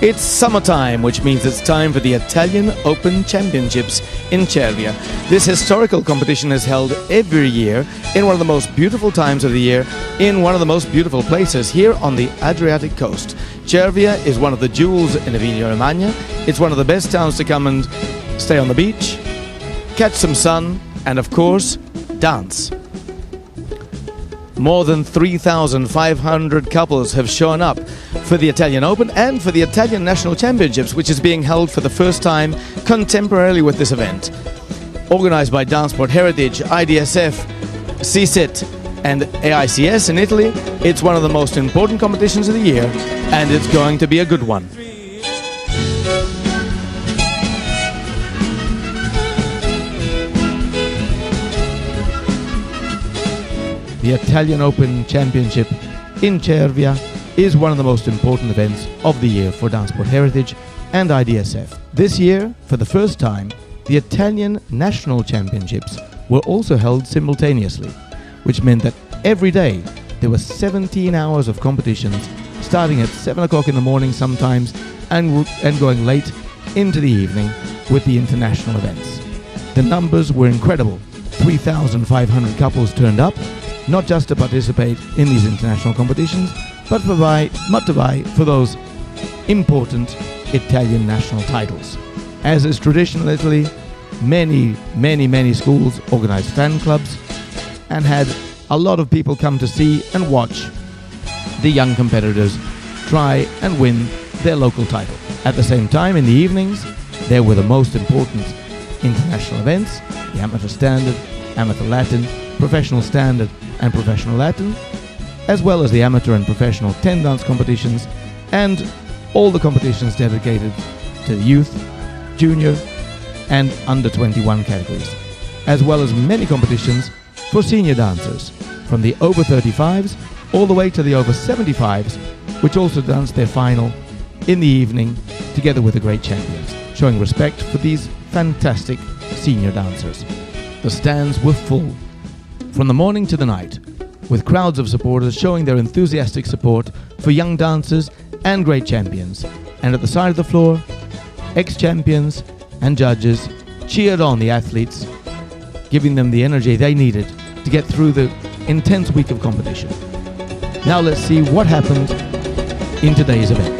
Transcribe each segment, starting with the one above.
It's summertime, which means it's time for the Italian Open Championships in Cervia. This historical competition is held every year in one of the most beautiful times of the year, in one of the most beautiful places here on the Adriatic coast. Cervia is one of the jewels in Emilia-Romagna. It's one of the best towns to come and stay on the beach, catch some sun, and of course, dance. More than 3,500 couples have shown up for the Italian Open and for the Italian National Championships, which is being held for the first time contemporarily with this event. Organized by Danceport Heritage, IDSF, CSIT and AICS in Italy, it's one of the most important competitions of the year, and it's going to be a good one. The Italian Open Championship in Cervia is one of the most important events of the year for Danceport Heritage and IDSF. This year, for the first time, the Italian National Championships were also held simultaneously, which meant that every day there were 17 hours of competitions, starting at 7 o'clock in the morning sometimes and going late into the evening with the international events. The numbers were incredible. 3,500 couples turned up, not just to participate in these international competitions, but to vie for those important Italian national titles. As is traditional in Italy, many schools organized fan clubs and had a lot of people come to see and watch the young competitors try and win their local title. At the same time, in the evenings, there were the most important international events: the Amateur Standard, Amateur Latin, Professional Standard and Professional Latin, as well as the amateur and professional 10 dance competitions and all the competitions dedicated to the youth, junior and under 21 categories, as well as many competitions for senior dancers, from the over 35s all the way to the over 75s, which also danced their final in the evening together with the great champions, showing respect for these fantastic senior dancers. The stands were full from the morning to the night, with crowds of supporters showing their enthusiastic support for young dancers and great champions. And at the side of the floor, ex-champions and judges cheered on the athletes, giving them the energy they needed to get through the intense week of competition. Now let's see what happened in today's event.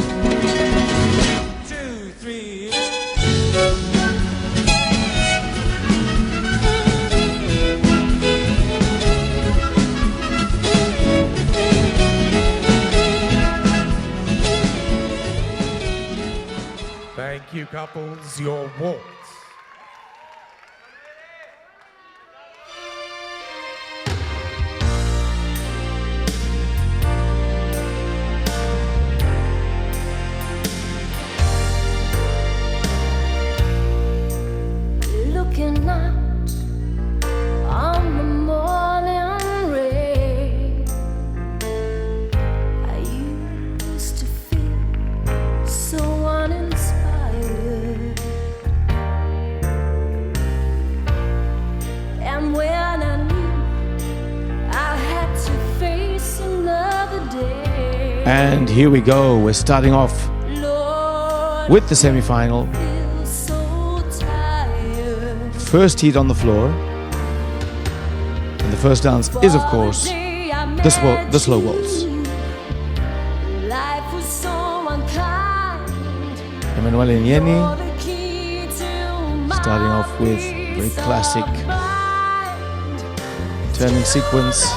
Thank you, couples. Your waltz. Looking out on the morning rain, I used to feel so uninspired. And when I knew I had to face another day, And here we go, we're starting off Lord, with the semi-final. I feel so tired. First heat on the floor. And the first dance is, of course, the slow waltz. Life was so unkind. Emanuele Nieni You're the key to my starting off with very peace classic of mind. turning sequence.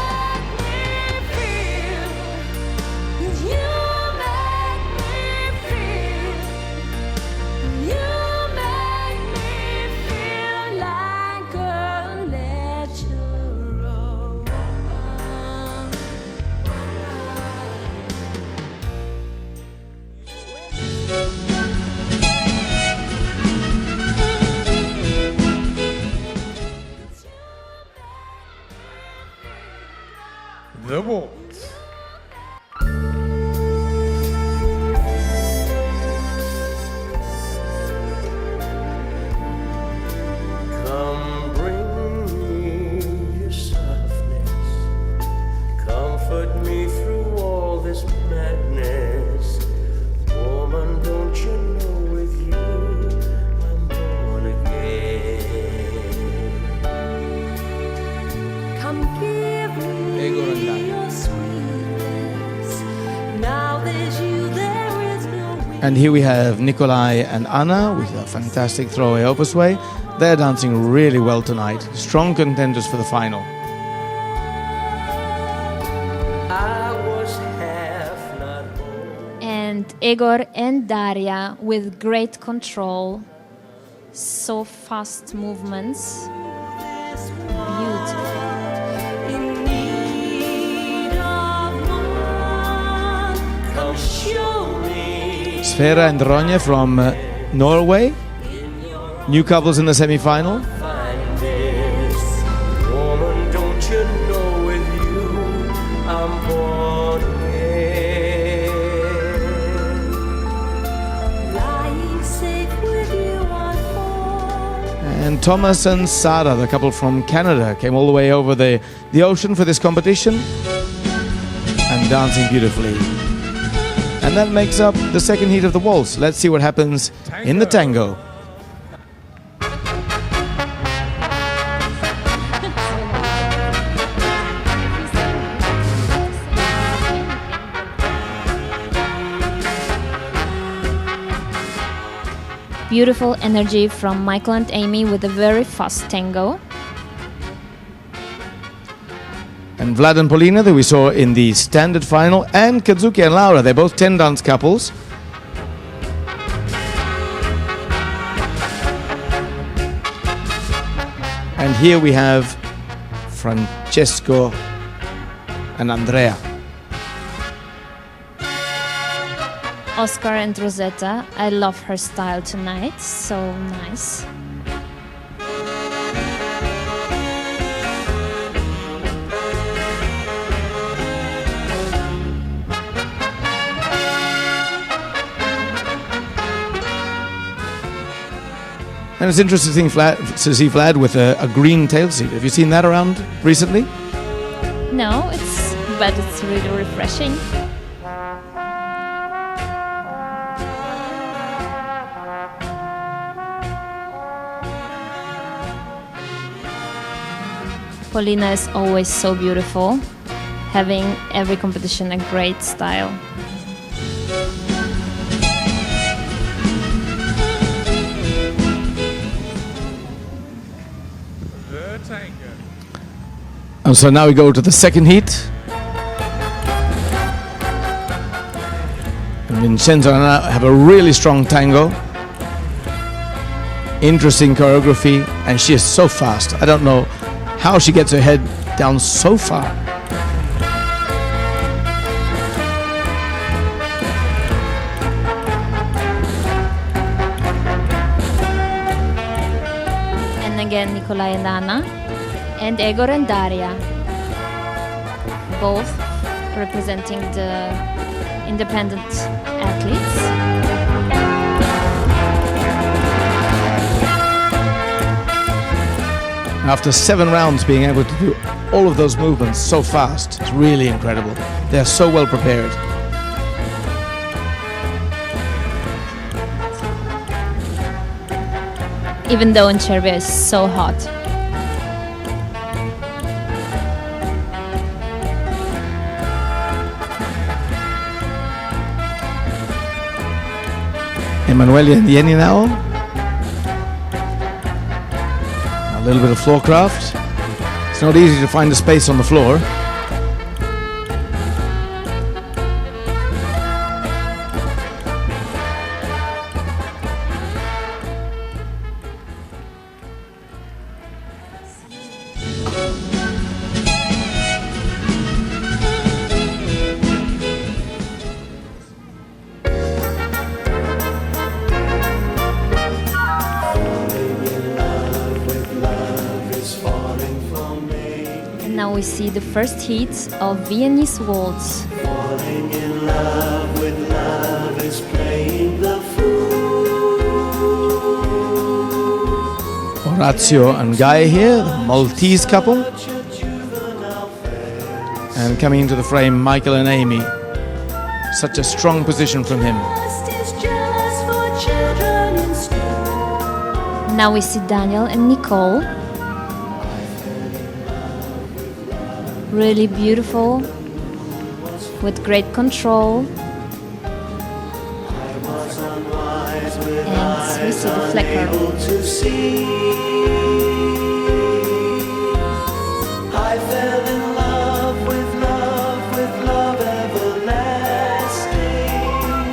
And here we have Nikolai and Anna with a fantastic throwaway opusway. They're dancing really well tonight. Strong contenders for the final. And Egor and Daria with great control. So fast movements. Beautiful. Sfera and Ronja from Norway. New couples in the semi-final. And Thomas and Sara, the couple from Canada, came all the way over the ocean for this competition and dancing beautifully. And that makes up the second heat of the waltz. Let's see what happens in the tango. Beautiful energy from Michael and Amy with a very fast tango. And Vlad and Polina that we saw in the standard final, and Kazuki and Laura, they're both 10 dance couples. And here we have Francesco and Andrea. Oscar and Rosetta, I love her style tonight, so nice. And it's interesting to see Vlad with a green tail seat. Have you seen that around recently? No, but it's really refreshing. Polina is always so beautiful, having every competition a great style. The tango. And so now we go to the second heat. And Vincenzo and Anna have a really strong tango. Interesting choreography, and she is so fast. I don't know how she gets her head down so far. And again, Nikolai and Anna, and Egor and Daria, both representing the independent athletes. After 7 rounds, being able to do all of those movements so fast is really incredible. They're so well prepared. Even though in Serbia is so hot. Emanuele and Jenny now. A little bit of floor craft. It's not easy to find a space on the floor. Now we see the first heat of Viennese waltz. Falling in love with love is playing the fool. Orazio and Guy here, the Maltese couple. And coming into the frame, Michael and Amy. Such a strong position from him. Now we see Daniel and Nicole. Really beautiful, with great control. And we see the flicker. to see. I fell in love with love everlasting.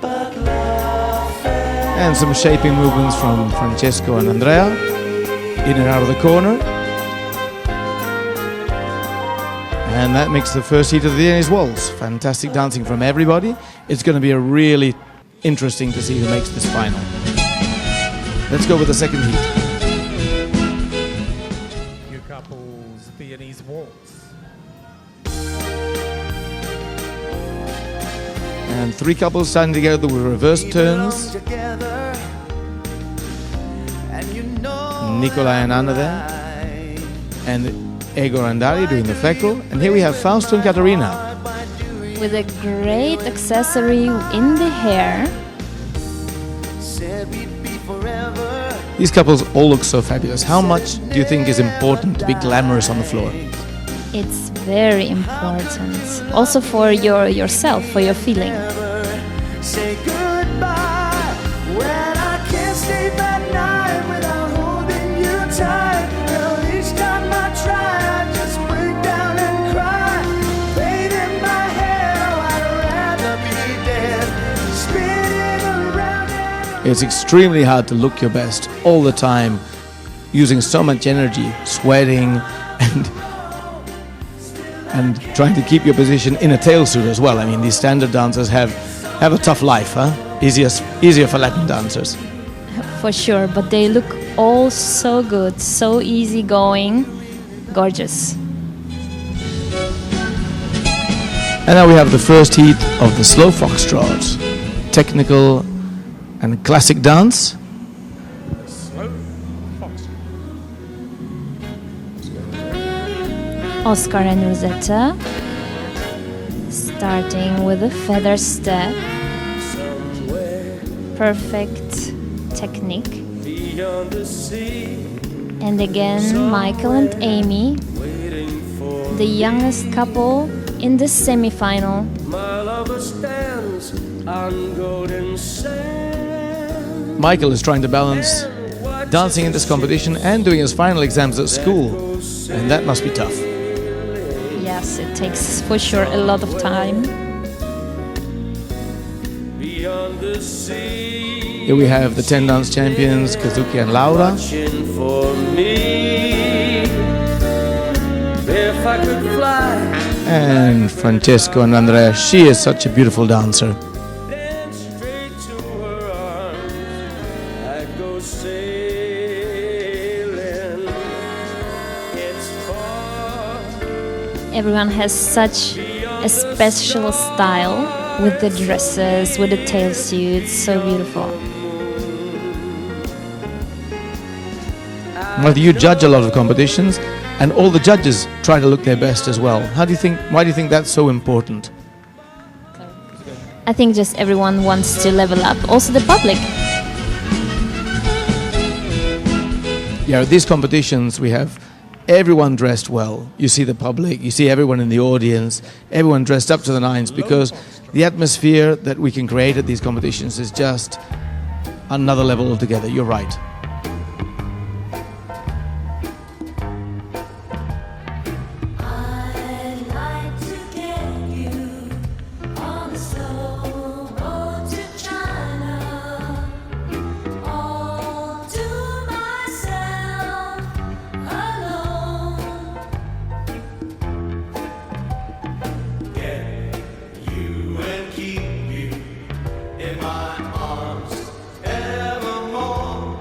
But love fell. And some shaping movements from Francesco and Andrea, in and out of the corner. And that makes the first heat of the Viennese Waltz. Fantastic dancing from everybody. It's going to be a really interesting to see who makes this final. Let's go with the second heat. You couples, Viennese Waltz. And three couples standing together with reverse turns. Together, and you know Nicolai and Anna there. And Egor and Dari doing the fleckerl. And here we have Fausto and Katarina. With a great accessory in the hair. said we'd be forever. These couples all look so fabulous. How much do you think is important to be glamorous on the floor? It's very important. Also for yourself, for your feeling. Say goodbye when I can't sleep at night without holding you tight. Well, each time I try, I just break down and cry. Pain in my hair, I'd rather be dead. Spinning around and It's extremely hard to look your best all the time, using so much energy, sweating, and trying to keep your position in a tail suit as well. I mean, these standard dancers have a tough life, huh? Easier for Latin dancers. For sure, but they look all so good, so easygoing, gorgeous. And now we have the first heat of the slow foxtrot, technical and classic dance. Slow fox. Oscar and Rosetta, starting with a feather step. Perfect technique. beyond the sea, And again, Michael and Amy, waiting for the youngest couple in the semi-final. my lover stands on golden sand. Michael is trying to balance dancing in this competition and doing his final exams at school, and that must be tough. Yes, it takes for sure a lot of time. Beyond the sea, Here we have the 10 dance champions, Kazuki and Laura. watching for me. If I could fly, And Francesco and Andrea, she is such a beautiful dancer. then straight to her arms, I'd go sailing. It's far Everyone has such a special style with the dresses, with the tail suits, so beautiful. Well, you judge a lot of competitions, and all the judges try to look their best as well. Why do you think that's so important? I think just everyone wants to level up, also the public. Yeah, at these competitions we have everyone dressed well. You see the public, you see everyone in the audience, everyone dressed up to the nines, because the atmosphere that we can create at these competitions is just another level altogether. You're right. I'd like to get you on a slow boat to China, all to myself alone. you and keep you in my arms evermore.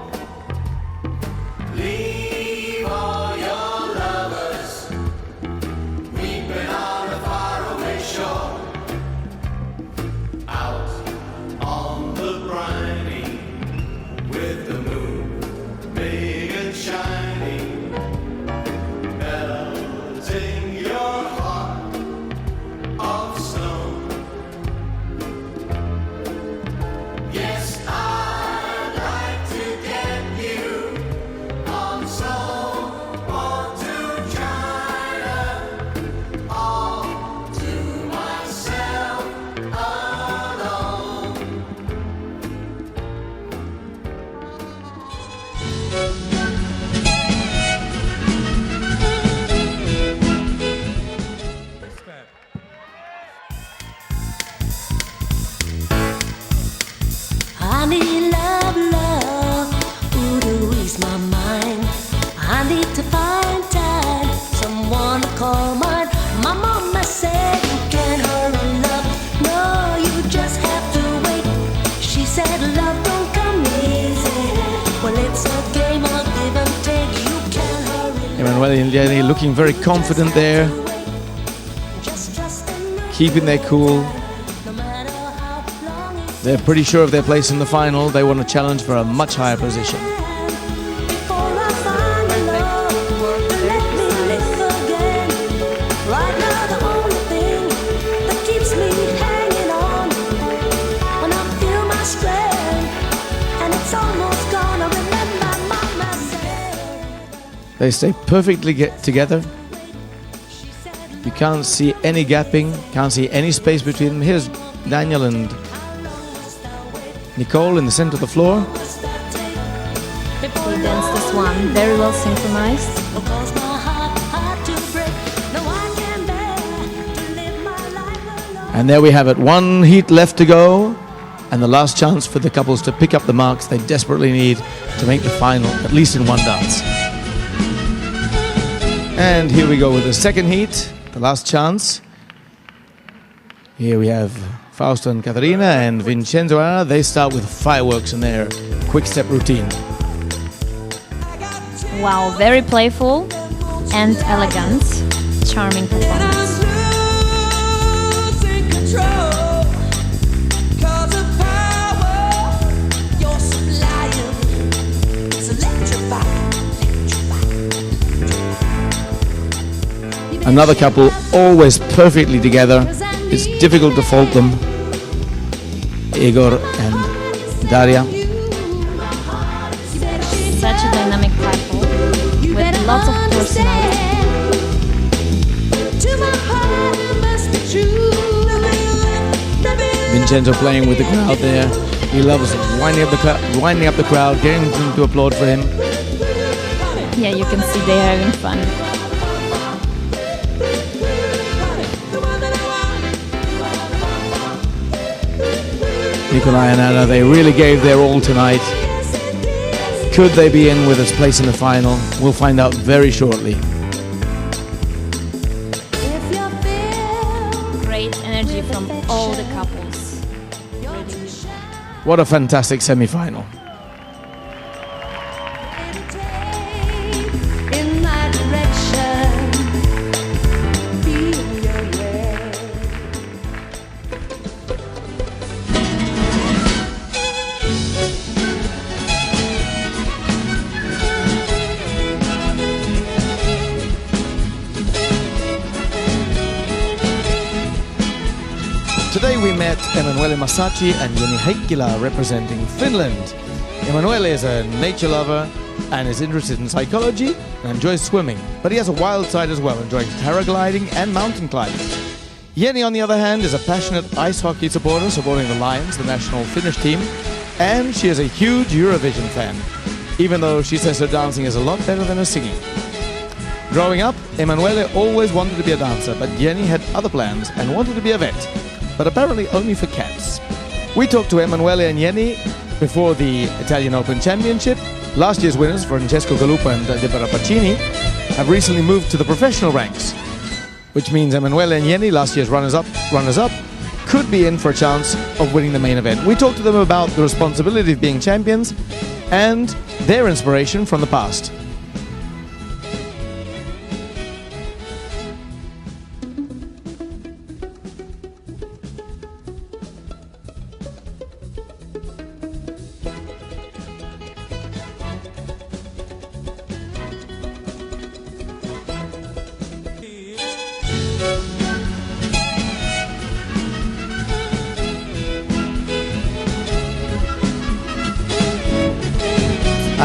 I need love, love. Ooh, to ease my mind. I need to find time, someone to call mine. My mama said you can't hurry love. No, you just have to wait. She said love don't come easy. Well, it's a game of give and take. You can't hurry. Emanuele and Jenny looking very confident there, Just trust in the keeping their cool. no matter how long it's They're pretty sure of their place in the final. They want to challenge for a much higher position. before I find the love to let me live again. Right now, the only thing that keeps me hanging on when I feel my strength and it's almost gone. I remember Mama said. They stay perfectly together. She said, You can't see any gapping, can't see any space between them. Here's Daniel and Nicole in the center of the floor. "What's that take?" They dance this one very well synchronized. Because my heart had to break. No, I can't bear to live my life alone. And there we have it. One heat left to go. And the last chance for the couples to pick up the marks they desperately need to make the final, at least in one dance. And here we go with the second heat, the last chance. Here we have Fausto and Caterina and Vincenzo Ara. They start with fireworks in their quick step routine. Wow, very playful and elegant. Charming performance. Losing control, 'cause of power you're supplying. It's electrifying. Another couple always perfectly together. It's difficult to fault them. Igor and Daria. Such a dynamic couple with lots of personality. To my heart, it must be true. Vincenzo playing with the crowd there. He loves winding up the crowd, getting them to applaud for him. Yeah, you can see they're having fun. Nikolai and Anna, they really gave their all tonight. Could they be in with a place in the final? We'll find out very shortly. If you feel Great energy from all the couples. What a fantastic semi-final. in my direction, feel your way. Today we met Emanuele Masacci and Jenny Heikkila representing Finland. Emanuele is a nature lover and is interested in psychology and enjoys swimming, but he has a wild side as well, enjoying paragliding and mountain climbing. Jenny, on the other hand, is a passionate ice hockey supporter, supporting the Lions, the national Finnish team, and she is a huge Eurovision fan, even though she says her dancing is a lot better than her singing. Growing up, Emanuele always wanted to be a dancer, but Jenny had other plans and wanted to be a vet, but apparently only for cats. We talked to Emanuele and Jenny before the Italian Open Championship. Last year's winners, Francesco Galuppa and Deborah Pacini, have recently moved to the professional ranks, which means Emanuele and Jenny, last year's runners-up, could be in for a chance of winning the main event. We talked to them about the responsibility of being champions and their inspiration from the past.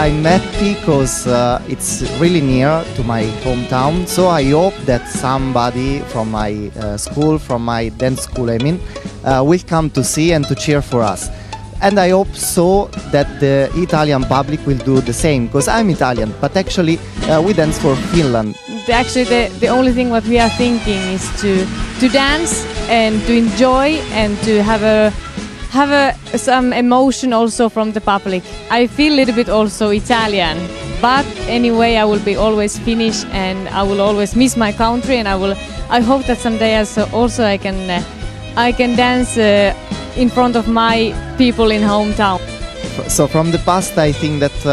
I'm happy because it's really near to my hometown, so I hope that somebody from my school, from my dance school, will come to see and to cheer for us. And I hope so that the Italian public will do the same, because I'm Italian, but actually we dance for Finland. Actually, the only thing what we are thinking is to dance and to enjoy and to have a have some emotion also from the public. I feel a little bit also Italian, but anyway, I will be always Finnish, and I will always miss my country, and I hope that someday also I can dance in front of my people in hometown. So from the past, I think that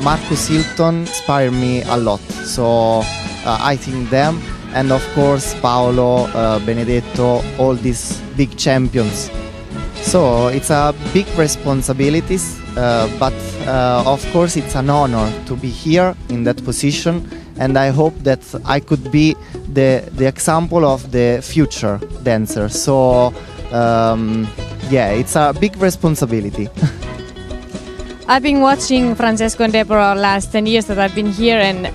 Marcus Hilton inspired me a lot. So I think them, and of course Paolo, Benedetto, all these big champions. So it's a big responsibilities, but of course it's an honor to be here in that position, and I hope that I could be the example of the future dancer. So yeah, it's a big responsibility. I've been watching Francesco and Deborah last 10 years that I've been here, and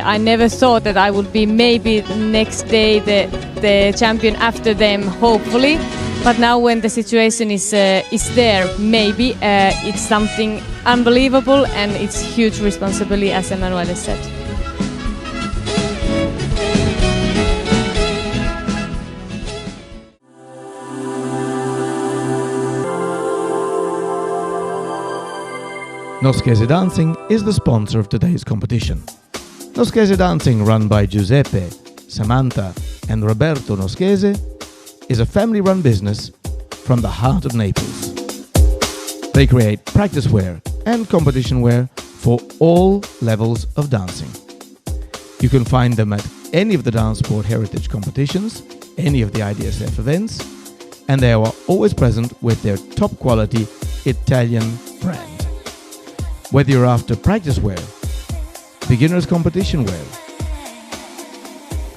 I never thought that I would be maybe next day the champion after them, hopefully. But now when the situation is there, maybe it's something unbelievable, and it's huge responsibility, as Emanuele said. Noschese Dancing is the sponsor of today's competition. Noschese Dancing, run by Giuseppe, Samantha and Roberto Noschese, is a family-run business from the heart of Naples. They create practice wear and competition wear for all levels of dancing. You can find them at any of the Dance Sport Heritage competitions, any of the IDSF events, and they are always present with their top quality Italian brand. Whether you're after practice wear, beginners competition wear,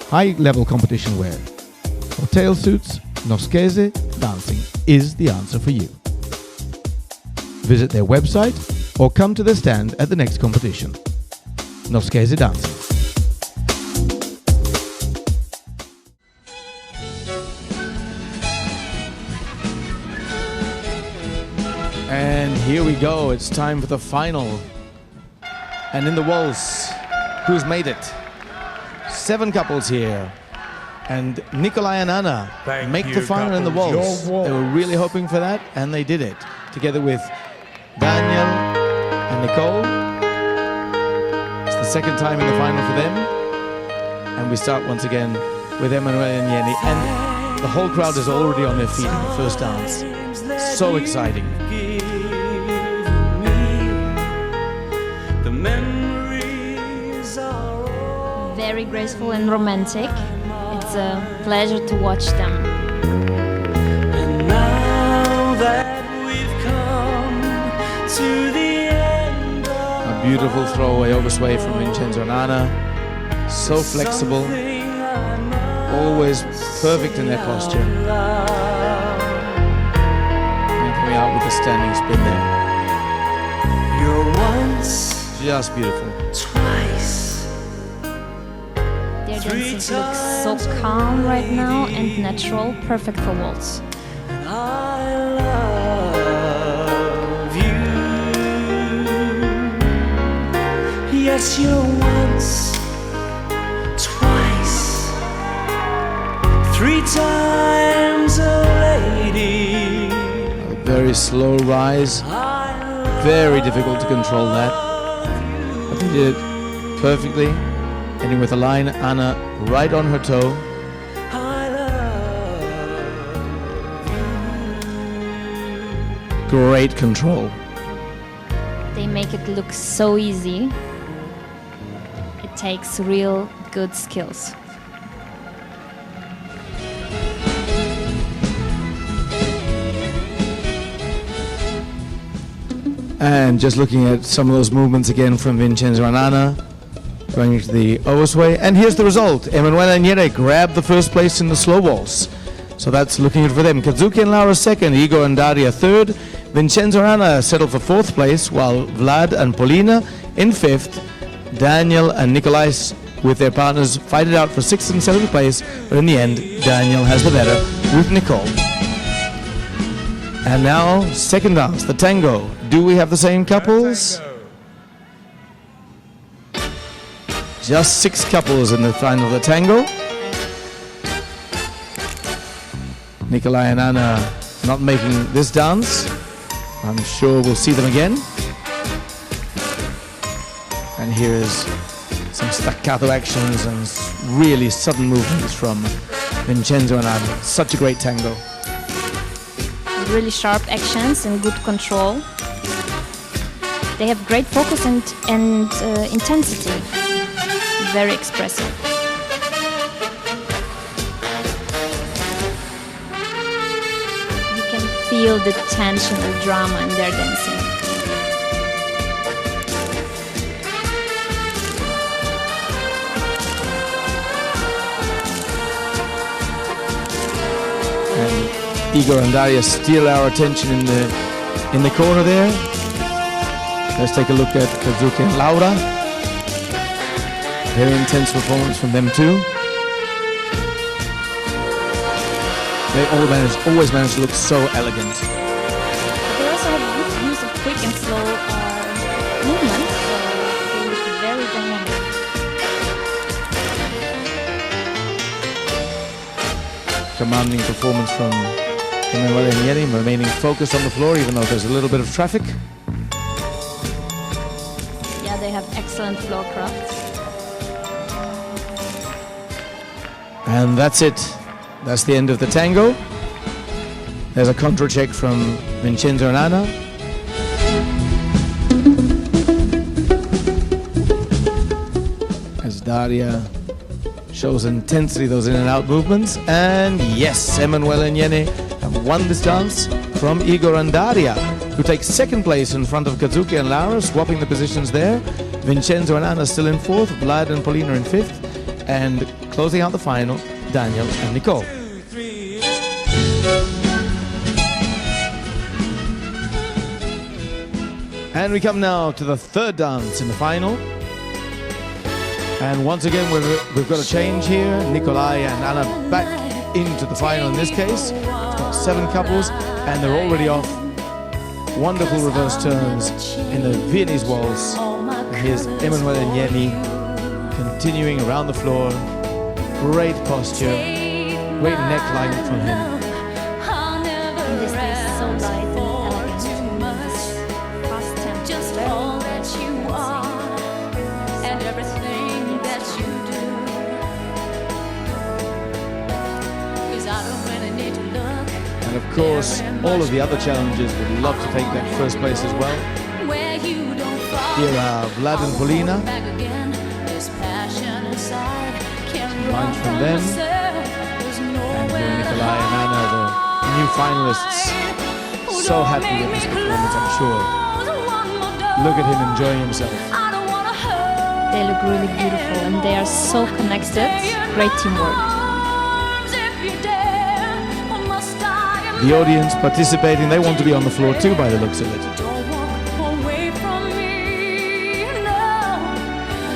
high-level competition wear, or tail suits, Noschese Dancing is the answer for you. Visit their website or come to the stand at the next competition. Noschese Dancing. And here we go, it's time for the final. And in the waltz, who's made it? 7 couples here. And Nikolai and Anna make the final in the waltz. They were really hoping for that, and they did it. Together with Daniel and Nicole. It's the second time in the final for them. And we start once again with Emanuele and Jenny. And the whole crowd is already on their feet in the first dance. So exciting. Very graceful and romantic. It's a pleasure to watch them. And now that we've come to the end of A beautiful throwaway oversway from Vincenzo and Anna. So flexible. Always perfect in their posture. And coming out with a standing spin there. you're once, Just beautiful. twice. Their dancing looks so calm right now and natural, perfect for waltz. And I love you. Yes, you're once, twice, 3 times a lady. A very slow rise. Very difficult to control that. But they did it perfectly. Ending with a line, Anna right on her toe. Great control. They make it look so easy. It takes real good skills. And just looking at some of those movements again from Vincenzo and Anna, going into the oversway. And here's the result. Emanuele and Jenny grabbed the first place in the slow waltz. So that's looking good for them. Kazuki and Laura second, Igor and Daria third. Vincenzo and Anna settled for 4th place, while Vlad and Polina in 5th. Daniel and Nikolai with their partners fight it out for 6th and 7th place, but in the end, Daniel has the better with Nicole. And now, second dance, the tango. Do we have the same couples? Just 6 couples in the final of the tango. Nikolai and Anna not making this dance. I'm sure we'll see them again. And here is some staccato actions and really sudden movements from Vincenzo and Anna. Such a great tango. Really sharp actions and good control. They have great focus and intensity. Very expressive. You can feel the tension and drama in their dancing. Igor and Daria steal our attention in the corner there. Let's take a look at Kazuki and Laura. Very intense performance from them too. They always manage to look so elegant. They also have good use of quick and slow movements, so they look very dynamic. Commanding performance from Emanuele Nieri, remaining focused on the floor even though there's a little bit of traffic. Yeah, they have excellent floor craft. And that's it. That's the end of the tango. There's a contra check from Vincenzo and Anna. As Daria shows intensely those in and out movements. And yes, Emanuele and Yene have won this dance from Igor and Daria, who take second place in front of Kazuki and Laura, swapping the positions there. Vincenzo and Anna still in fourth, Vlad and Polina in fifth, and closing out the final, Daniel and Nicole. And we come now to the third dance in the final. And once again, we've got a change here. Nikolai and Anna back into the final in this case. It's got 7 couples, and they're already off. Wonderful reverse turns in the Viennese waltz. And here's Emanuele Nieni continuing around the floor. Great posture, great neckline from him. And this is so light and elegant. Fast tempo. Just all that you are and everything that you do. 'Cause I don't really need to look And of course, all of the other challengers would love to take that first place as well. where you don't fall. Here are Vlad and Polina. Back again, there's passion inside. Can't Lines run from them. myself. There's And nowhere here to Nikolai and Anna, the new finalists. hide. So happy with this performance, I'm sure. Look at him enjoying himself. I don't wanna hurt. They look really beautiful and they are so connected. Great teamwork. If you dare, or must I The audience participating, they want to be on the floor too by the looks of it. Don't walk away from me, no.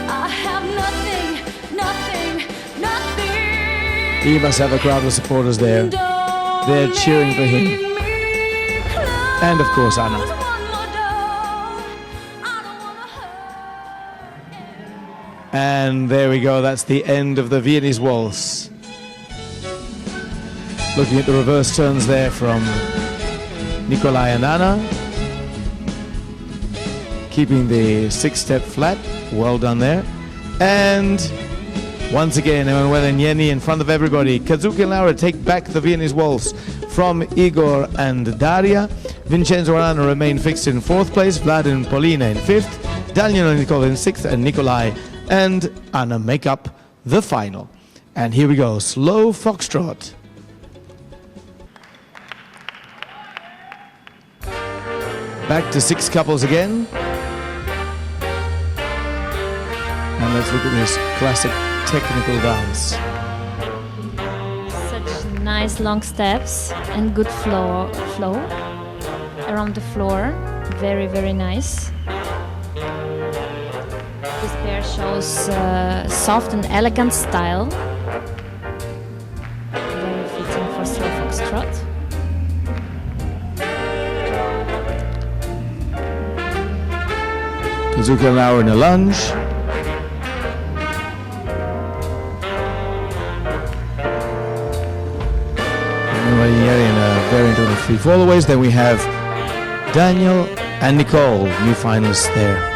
I have nothing, nothing, nothing. He must have a crowd of supporters there. Don't They're cheering for him. leave me close. And of course, Anna. One more door. I don't wanna hurt. And there we go, that's the end of the Viennese waltz. Looking at the reverse turns there from Nikolai and Anna. Keeping the 6-step flat, well done there. And once again, Emanuele and Yeni in front of everybody. Kazuki and Laura take back the Viennese waltz from Igor and Daria. Vincenzo and Anna remain fixed in 4th place, Vlad and Polina in 5th, Daniel and Nicole in 6th, and Nikolai and Anna make up the final. And here we go, slow foxtrot. Back to 6 couples again. And let's look at this classic technical dance. Such nice long steps and good flow around the floor. Very, very nice. This pair shows soft and elegant style. Very fitting for slow foxtrot. Kazuki and Laura in a lunge. And Yeri in a variant on the three followaways. Then we have Daniel and Nicole, new finalists there.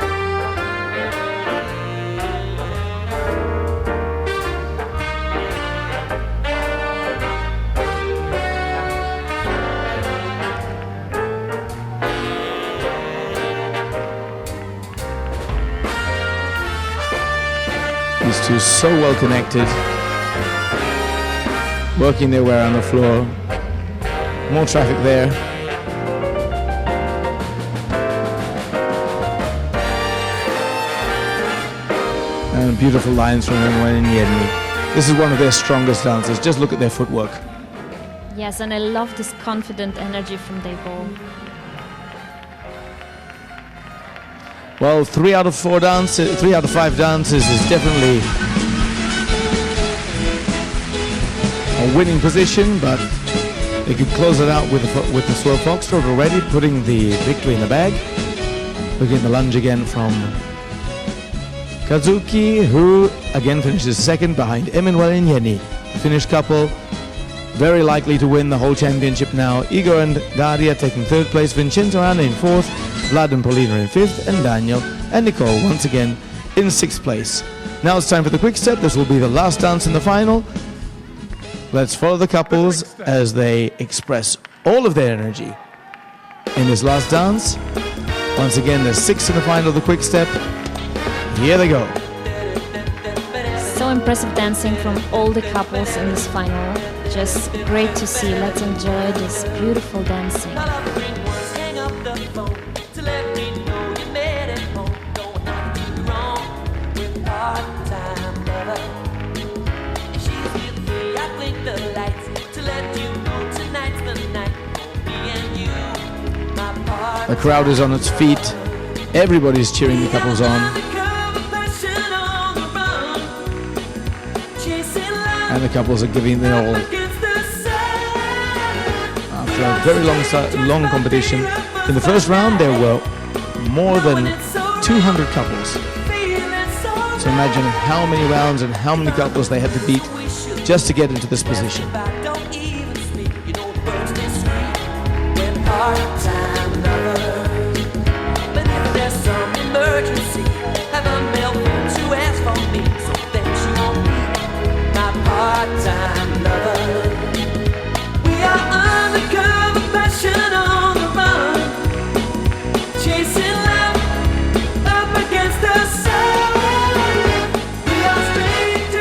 These two so well connected, working their way around the floor. More traffic there. And beautiful lines from Emanuele and Jenny. This is one of their strongest dancers. Just look at their footwork. Yes, and I love this confident energy from they ball. Well, 3 out of 5 dances is definitely a winning position, but they could close it out with the slow foxtrot already, putting the victory in the bag. Looking at the lunge again from Kazuki, who again finishes second behind Emanuele and Jenny. The Finnish couple very likely to win the whole championship now. Igor and Daria taking third place, Vincenzo Anna in fourth, Vlad and Polina in fifth, and Daniel and Nicole once again in sixth place. Now it's time for the quick step. This will be the last dance in the final. Let's follow the couples as they express all of their energy in this last dance. Once again, there's 6 in the final of the quick step. Here they go. So impressive dancing from all the couples in this final. Just great to see. Let's enjoy this beautiful dancing. The crowd is on its feet. Everybody's cheering the couples on. And the couples are giving their all. After a very long competition, in the first round there were more than 200 couples. So imagine how many rounds and how many couples they had to beat just to get into this position.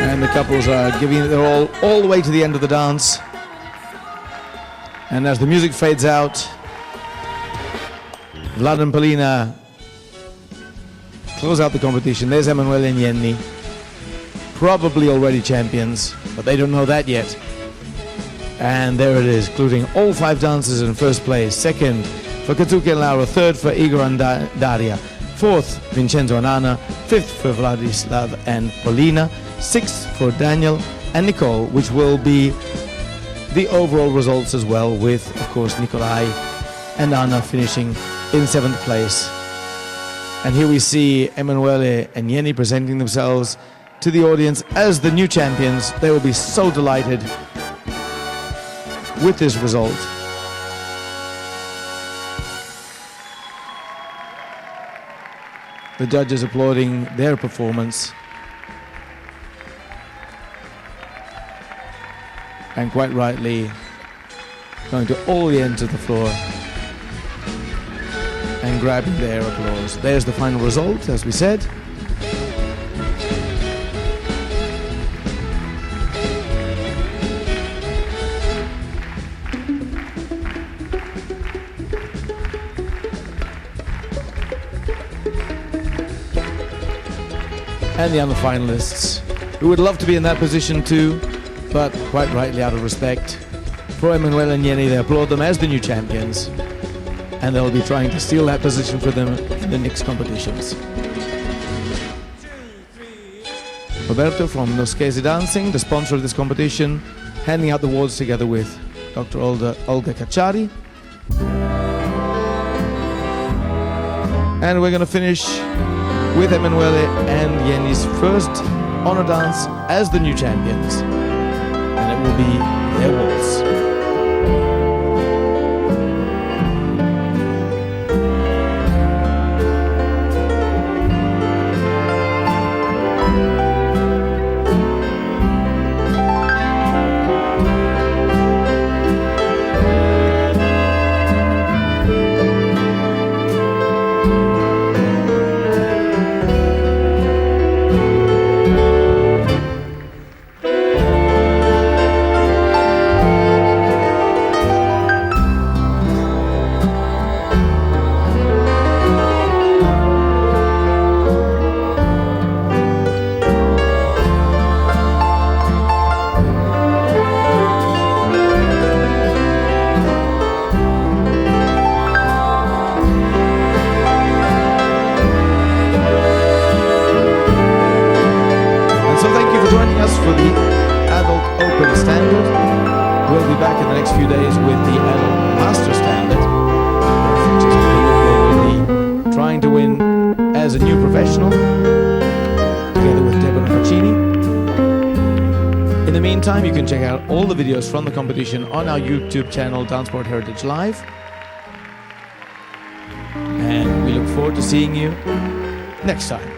And the couples are giving it their all the way to the end of the dance. And as the music fades out, Vlad and Polina close out the competition. There's Emanuele and Jenny, probably already champions, but they don't know that yet. And there it is, including all 5 dancers in first place. Second for Kazuki and Laura, third for Igor and Daria, fourth Vincenzo and Anna, fifth for Vladislav and Polina, sixth for Daniel and Nicole, which will be the overall results as well, with, of course, Nikolai and Anna finishing in 7th place. And here we see Emanuele and Jenny presenting themselves to the audience as the new champions. They will be so delighted with this result. The judges applauding their performance. And quite rightly going to all the ends of the floor and grabbing their applause. There's the final result, as we said. And the other finalists, who would love to be in that position too, but quite rightly, out of respect for Emanuele and Jenny, they applaud them as the new champions, and they'll be trying to steal that position for them in the next competitions. Roberto from Noschesi Dancing, the sponsor of this competition, handing out the awards together with Dr. Olga Cacciari. And we're going to finish with Emanuele and Jenny's first honor dance as the new champions. And it will be their waltz. days with the Adult Master Standard, where Francesco will be trying to win as a new professional, together with Deborah Faccini. In the meantime, you can check out all the videos from the competition on our YouTube channel, Danceport Heritage Live. And we look forward to seeing you next time.